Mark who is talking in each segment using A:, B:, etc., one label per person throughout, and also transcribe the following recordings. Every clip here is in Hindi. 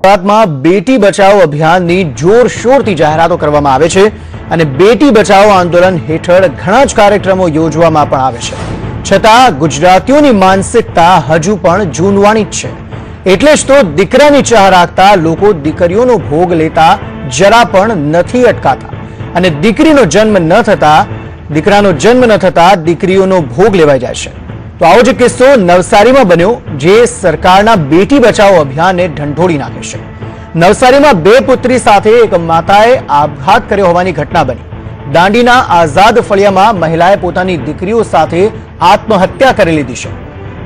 A: ગુજરાતમાં બેટી બચાવો અભિયાનની જોરશોરથી જાહેરાતો કરવામાં આવે છે અને બેટી બચાવો આંદોલન હેઠળ ઘણા જ કાર્યક્રમો યોજવામાં પણ આવે છે, છતાં ગુજરાતીઓની માનસિકતા હજુ પણ જૂનવાણી જ છે। એટલે જ તો દીકરાની ચાહ રાખતા લોકો દીકરીઓનો ભોગ લેતા જરા પણ નથી અટકાતા અને દીકરાનો જન્મ ન થતા દીકરીઓનો ભોગ લેવાઈ જાય છે। તો આવો જ કિસ્સો નવસારીમાં બન્યો, જે સરકારના બેટી બચાવો અભિયાનને ઢંઢોળી નાખે છે। નવસારીમાં બે પુત્રી સાથે એક માતાએ આપઘાત કર્યો હોવાની ઘટના બની। દાંડીના આઝાદ ફળિયામાં મહિલાએ પોતાની દીકરીઓ સાથે આત્મહત્યા કરી લીધી છે।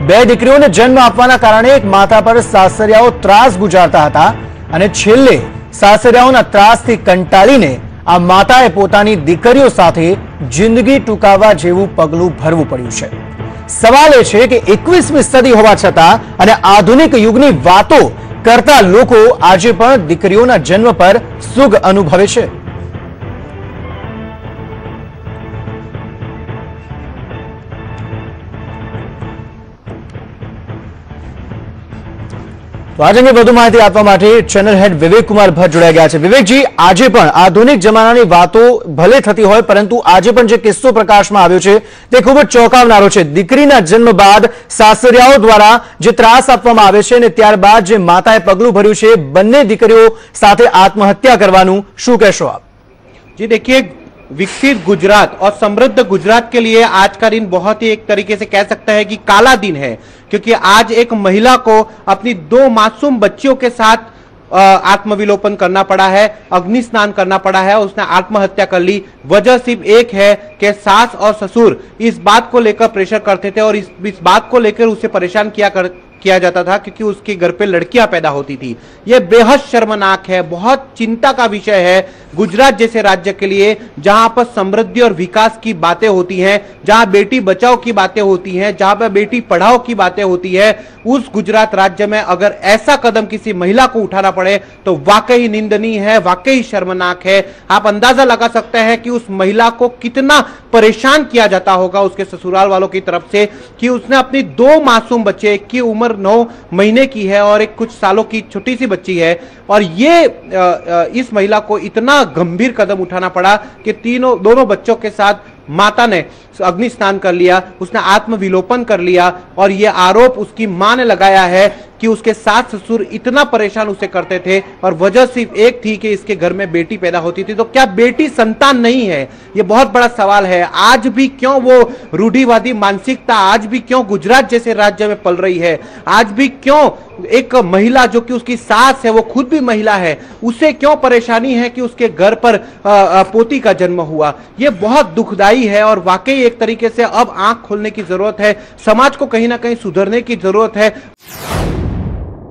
A: બે દીકરીઓને જન્મ આપવાના કારણે એક માતા પર સાસરિયાઓ ત્રાસ ગુજારતા હતા અને છેલ્લે સાસરિયાઓના ત્રાસથી કંટાળીને આ માતાએ પોતાની દીકરીઓ સાથે જિંદગી ટૂંકાવવા જેવું પગલું ભરવું પડ્યું છે। સવાલ એ છે કે 21મી સદી હોવા છતાં અને આધુનિક યુગની વાતો કરતા લોકો આજે પણ દીકરીઓના જન્મ પર સુખ અનુભવે છે। તો आज अंगे વધુ માહિતી આપવા માટે ચેનલ હેડ વિવેક કુમાર ભટ્ટ જોડાઈ ગયા છે। વિવેકજી, આજે પણ આધુનિક જમાનાની વાતો ભલે થતી હોય, પરંતુ આજે પણ જે કિસ્સો પ્રકાશમાં આવ્યો છે તે ખૂબ જ ચોંકાવનારો છે। દીકરીના જન્મ બાદ સાસરિયાઓ દ્વારા જે ત્રાસ આપવામાં આવે છે અને ત્યારબાદ જે માતાએ પગલું ભર્યું છે બંને દીકરીઓ સાથે આત્महत्या કરવાનું, શું કહેશો આપ?
B: जी देखिए, विकसित गुजरात और समृद्ध गुजरात के लिए आज का दिन बहुत ही एक तरीके से कह सकता है कि काला दिन है, क्योंकि आज एक महिला को अपनी दो मासूम बच्चियों के साथ आत्मविलोपन करना पड़ा है, अग्नि स्नान करना पड़ा है, उसने आत्महत्या कर ली। वजह सिर्फ एक है कि सास और ससुर इस बात को लेकर प्रेशर करते थे और इस बात को लेकर उसे परेशान किया जाता था, क्योंकि उसके घर पे लड़कियां पैदा होती थी। यह बेहद शर्मनाक है, बहुत चिंता का विषय है गुजरात जैसे राज्य के लिए, जहां पर समृद्धि और विकास की बातें होती हैं, जहां बेटी बचाओ की बातें होती हैं, जहां पर बेटी पढ़ाओ की बातें होती है। उस गुजरात राज्य में अगर ऐसा कदम किसी महिला को उठाना पड़े तो वाकई निंदनीय है, वाकई शर्मनाक है। आप अंदाजा लगा सकते हैं कि उस महिला को कितना परेशान किया जाता होगा उसके ससुराल वालों की तरफ से, कि उसने अपनी दो मासूम बच्चे, एक की उम्र 9 महीने की है और एक कुछ सालों की छोटी सी बच्ची है, और ये इस महिला को इतना गंभीर कदम उठाना पड़ा कि दोनों बच्चों के साथ माता ने अग्नि स्नान कर लिया, उसने आत्मविलोपन कर लिया। और यह आरोप उसकी मां ने लगाया है कि उसके सास ससुर इतना परेशान उसे करते थे और वजह सिर्फ एक थी कि इसके घर में बेटी पैदा होती थी। तो क्या बेटी संतान नहीं है? यह बहुत बड़ा सवाल है। आज भी क्यों वो रूढ़िवादी मानसिकता आज भी क्यों गुजरात जैसे राज्य में पल रही है? आज भी क्यों एक महिला जो कि उसकी सास है, वो खुद भी महिला है, उसे क्यों परेशानी है कि उसके घर पर पोती का जन्म हुआ? यह बहुत दुखदाई है और वाकई एक तरीके से अब आंख खोलने की जरूरत है। समाज को कहीं ना कहीं सुधरने की जरूरत है